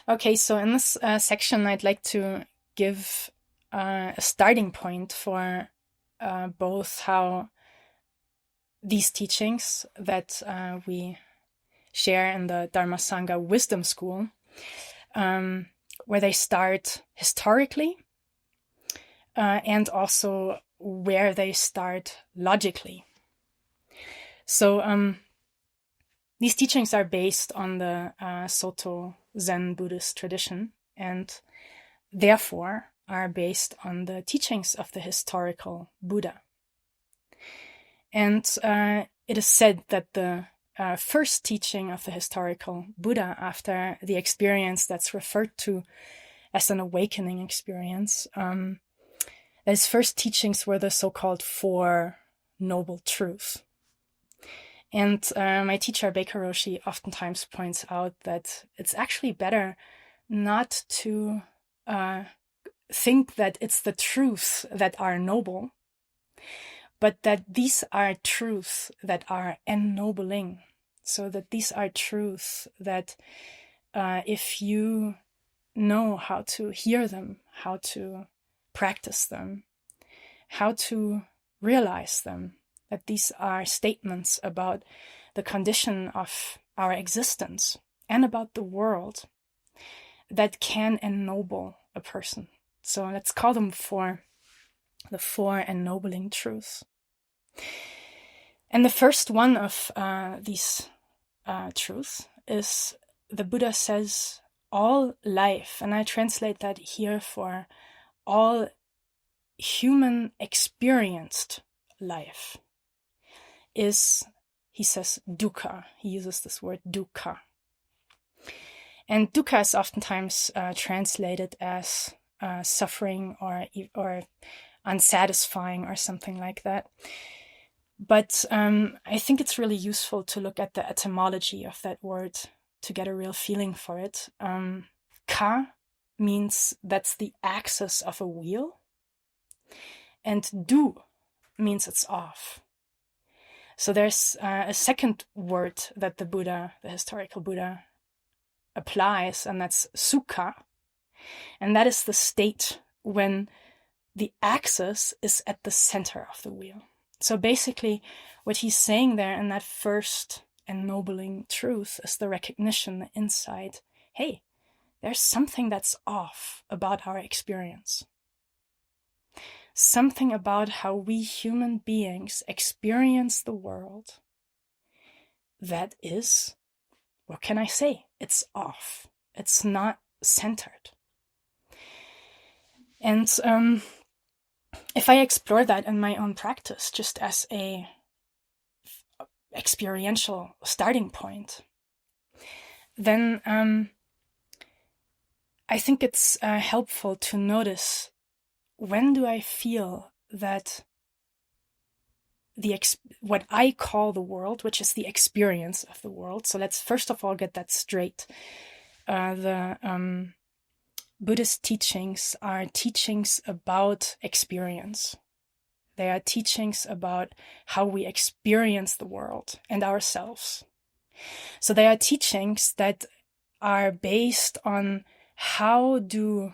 Okay, so in this section, I'd like to give a starting point for both how these teachings that we share in the Dharma Sangha Wisdom School, where they start historically and also where they start logically. So these teachings are based on the Soto Zen Buddhist tradition and therefore are based on the teachings of the historical Buddha. And it is said that the first teaching of the historical Buddha after the experience that's referred to as an awakening experience, his first teachings were the so-called Four Noble Truths. And my teacher, Baker Roshi, oftentimes points out that it's actually better not to think that it's the truths that are noble, but that these are truths that are ennobling. So that these are truths that if you know how to hear them, how to practice them, how to realize them, that these are statements about the condition of our existence and about the world that can ennoble a person. So let's call them the four ennobling truths. And the first one of these truths is the Buddha says, all life, and I translate that here for all human experienced life, is, he says, dukkha. He uses this word dukkha. And dukkha is oftentimes translated as suffering or unsatisfying or something like that. But I think it's really useful to look at the etymology of that word to get a real feeling for it. Ka means that's the axis of a wheel, and du means it's off. So there's a second word that the historical Buddha, applies, and that's sukha. And that is the state when the axis is at the center of the wheel. So basically, what he's saying there in that first ennobling truth is the recognition, the insight, hey, there's something that's off about our experience. Something about how we human beings experience the world that is, what can I say? It's off. It's not centered. And if I explore that in my own practice, just as a experiential starting point, then I think it's helpful to notice, when do I feel that what I call the world, which is the experience of the world. So let's first of all get that straight. The Buddhist teachings are teachings about experience. They are teachings about how we experience the world and ourselves. So they are teachings that are based on how do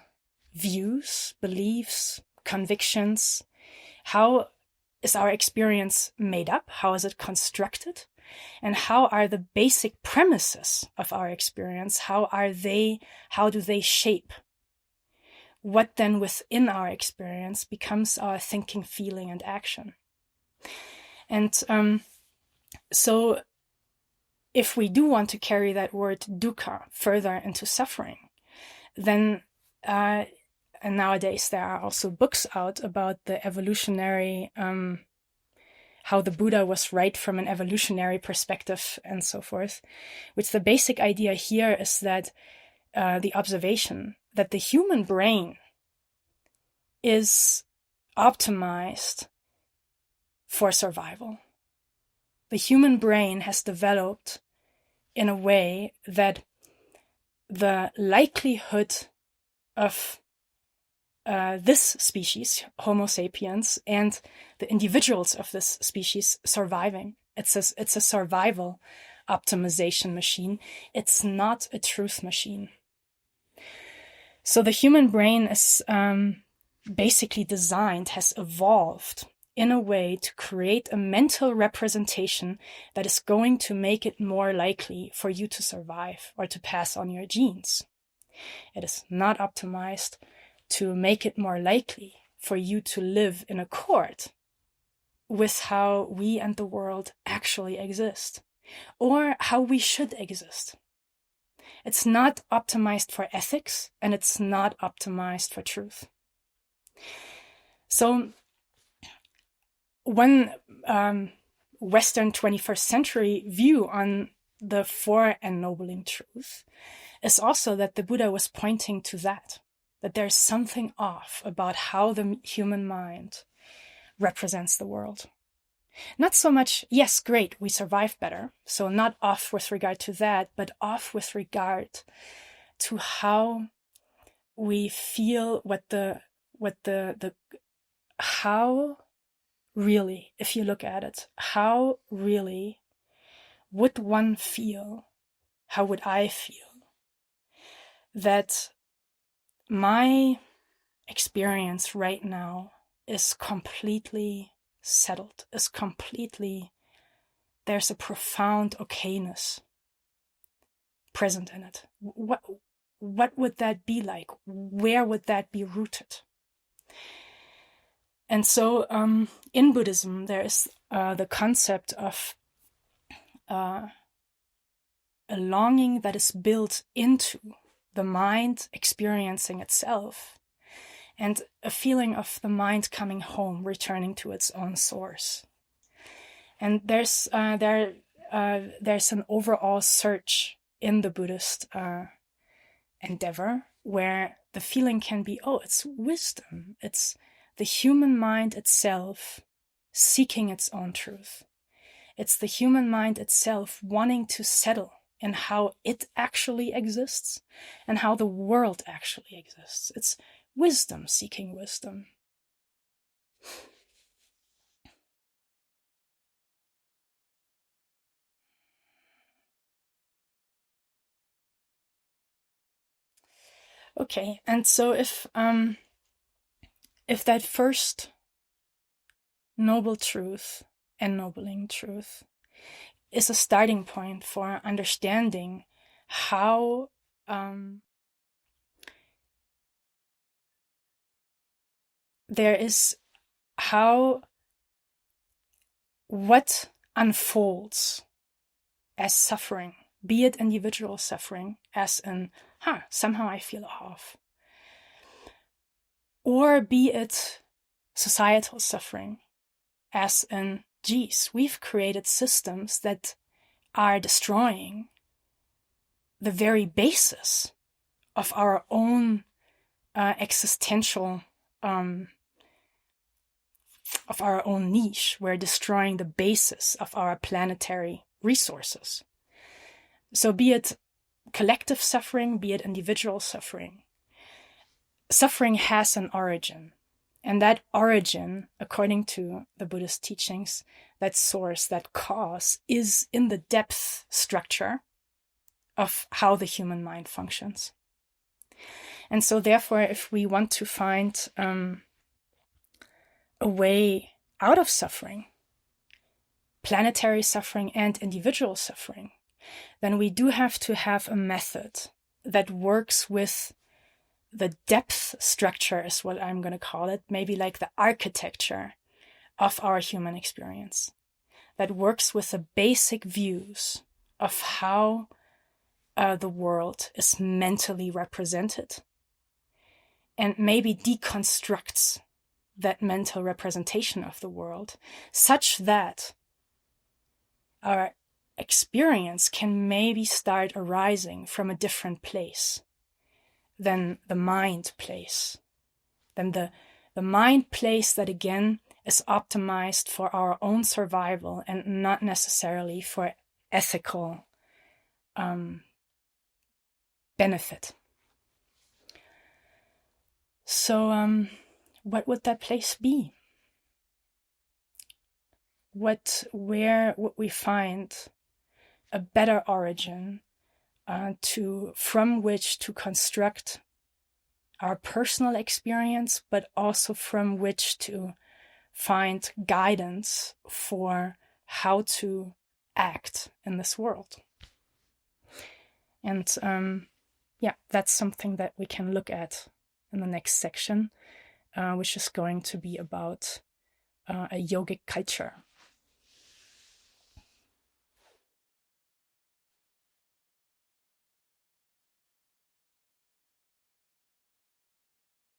views, beliefs, convictions, how is our experience made up? How is it constructed? And how are the basic premises of our experience? How do they shape what then within our experience becomes our thinking, feeling, and action? And so if we do want to carry that word dukkha further into suffering, then and nowadays there are also books out about the evolutionary, how the Buddha was right from an evolutionary perspective and so forth, which the basic idea here is that the observation that the human brain is optimized for survival. The human brain has developed in a way that the likelihood of this species, Homo sapiens, and the individuals of this species surviving. It's a survival optimization machine. It's not a truth machine. So the human brain is basically designed, has evolved in a way to create a mental representation that is going to make it more likely for you to survive or to pass on your genes. It is not optimized to make it more likely for you to live in accord with how we and the world actually exist, or how we should exist. It's not optimized for ethics, and it's not optimized for truth. So one Western 21st century view on the Four Ennobling Truth is also that the Buddha was pointing to that there's something off about how the human mind represents the world. Not so much, yes, great, we survive better. So not off with regard to that, but off with regard to how we feel, how really, if you look at it, how really would one feel, how would I feel, that my experience right now is completely settled, there's a profound okayness present in it. What would that be like? Where would that be rooted? And so in Buddhism, there is the concept of a longing that is built into the mind experiencing itself, and a feeling of the mind coming home, returning to its own source. And there's an overall search in the Buddhist endeavor where the feeling can be, oh, it's wisdom. It's the human mind itself seeking its own truth. It's the human mind itself wanting to settle in how it actually exists and how the world actually exists. It's wisdom seeking wisdom. Okay, and so if that first noble truth, ennobling truth, is a starting point for understanding how what unfolds as suffering, be it individual suffering, as in, somehow I feel off, or be it societal suffering, as in, geez, we've created systems that are destroying the very basis of our own existential, of our own niche. We're destroying the basis of our planetary resources. So be it collective suffering, be it individual suffering, suffering has an origin. And that origin, according to the Buddhist teachings, that source, that cause, is in the depth structure of how the human mind functions. And so therefore, if we want to find a way out of suffering, planetary suffering and individual suffering, then we do have to have a method that works with the depth structure, is what I'm going to call it, maybe like the architecture of our human experience, that works with the basic views of how the world is mentally represented, and maybe deconstructs that mental representation of the world such that our experience can maybe start arising from a different place than the mind place, than the mind place that again is optimized for our own survival and not necessarily for ethical benefit. So what would that place be? Where would we find a better origin from which to construct our personal experience, but also from which to find guidance for how to act in this world. And that's something that we can look at in the next section, which is going to be about a yogic culture.